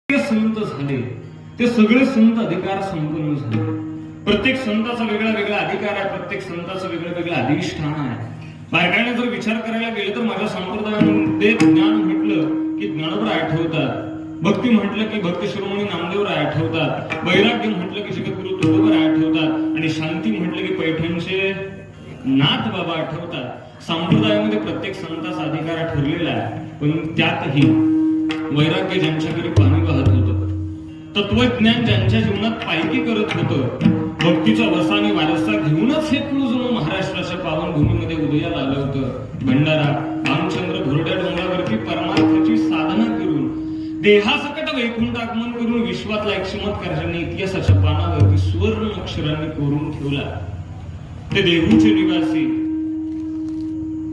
संत झाले ते सगळे संत अधिकार संपन्न झाले. प्रत्येक संताचा वेगळा वेगळा अधिकार आहे, प्रत्येक संताचं वेगळं वेगळं अधिष्ठान आहे. बायकाने जर विचार करायला गेलं तर माझ्या संप्रदायामध्ये ज्ञान म्हटलं की ज्ञानोबा आठवतात, भक्ती म्हटलं की भक्ती शिरोमणी नामदेवराय आठवतात, वैराग्य म्हटलं की जगद्गुरु तुकोबराय आठवतात, आणि शांती म्हटलं की पैठणचे नाथ बाबा आठवतात. संप्रदायामध्ये प्रत्येक संताचा अधिकार ठरलेला आहे, पण त्यातही वैराग्य ज्यांच्याकडे पाणी वाहत होतं, तत्वज्ञान ज्यांच्या जीवनात पायकी करत होतं, भक्तीचा वसा आणि वारसा घेऊनच हे जणू महाराष्ट्राच्या पावनभूमीमध्ये उदयाला आलं होतं. भंडारा रामचंद्र घोरड्या डोंगरावरती परमार्थाची साधना करून देहासकट वैकुंठ आगमन करून विश्वातला एक चमत्काराने इतिहासाच्या पानावरती सुवर्ण अक्षरांनी कोरून ठेवला. ते देहूचे निवासी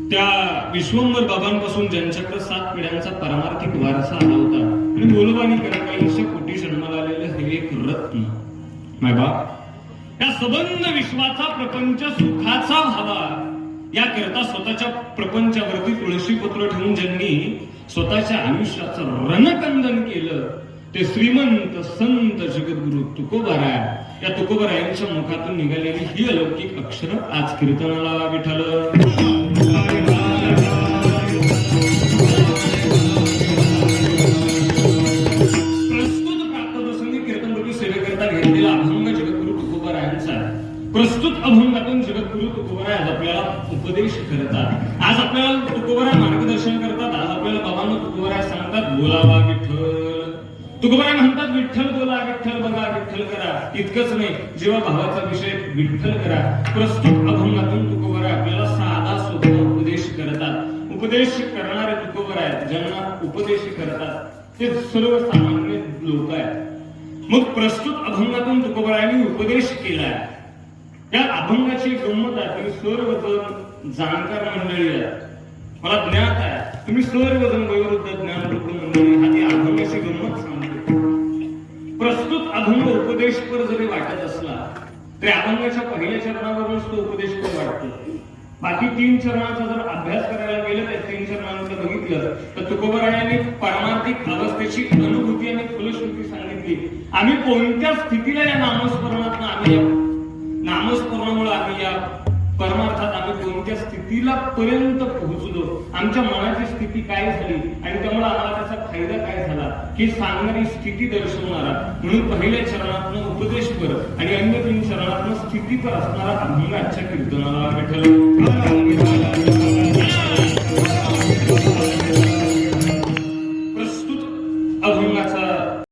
त्या विश्वंभर बाबांपासून ज्यांच्याकडे 7 पिढ्यांचा परमार्थिक वारसा आला होता आणि बोलबाणी करता 100 कोटी जन्माला आलेलं हे एक रत्न मायबा, या सबंध विश्वाचा प्रपंच सुखाचा व्हावा याकरता स्वतःच्या प्रपंचावरती तुळशीपत्र ठेवून ज्यांनी स्वतःच्या आयुष्याचं रणकंदन केलं ते श्रीमंत संत जगद्गुरु तुकोबराय. या तुकोबरायांच्या मुखातून निघालेली ही अलौकिक अक्षर आज कीर्तनाला विठ्ठल. प्रस्तुत प्राप्तप्रसंगी कीर्तनरूपी सेवेकरता घेतलेला अभंग जगद्गुरु तुकोबरायांचा. प्रस्तुत अभंगातून जगद्गुरु तुकोबराय आज आपल्याला उपदेश करतात, आज आपल्याला तुकोबराय मार्गदर्शन करतात, आज आपल्याला बाबांना तुकोबराय सांगतात बोलावा विठ्ठल. तुकोबराय म्हणतात विठ्ठल बोला, विठ्ठल बघा, विठ्ठल करा. इतकंच नाही, जेव्हा भावाचा विषय विठ्ठल करा. प्रस्तुत अभंगातून तुकोबराय आपल्याला साधा सोपा उपदेश करतात. उपदेश करणारे तुकोबराय ज्यांना उपदेश करतात ते सर्वसामान्य लोक आहेत. मग प्रस्तुत अभंगातून तुकोबरायांनी उपदेश केलाय. या अभंगाची गंमत आहे, तुम्ही सर्वजण जाणकार मंडळी आहेत, मला ज्ञात आहे, तुम्ही सर्वजण वयोवृद्ध ज्ञानवृद्ध मंडळी हा ती अभंगाची गंमत सांगतो. प्रस्तुत अभंग उपदेशपर जरी वाटत असला तरी अभंगाच्या पहिल्या चरणावरूनच तो उपदेशपर वाटतो. बाकी 3 चरणाचा जर अभ्यास करायला गेलं त्या 3 चरणांचं बघितलं तर तुकोबरायांनी पारमार्थिक अवस्थेची अनुभूती आणि फलश्रुती सांगितली. आम्ही कोणत्या स्थितीला या नामस्मरणात आम्ही नामस्मरणामुळे आम्ही या परमार्थात आम्ही कोणत्या स्थितीला पर्यंत पोहोचलो, आमच्या मनाची स्थिती काय झाली आणि त्यामुळे आम्हाला त्याचा फायदा काय झाला ही सांगणारी स्थिती दर्शवणारा. म्हणून पहिल्या चरणातनं उपदेशपर आणि अन्य 3 चरणातनं स्थितीपर असणारा अभंग आजच्या कीर्तनाला विठ्ठल.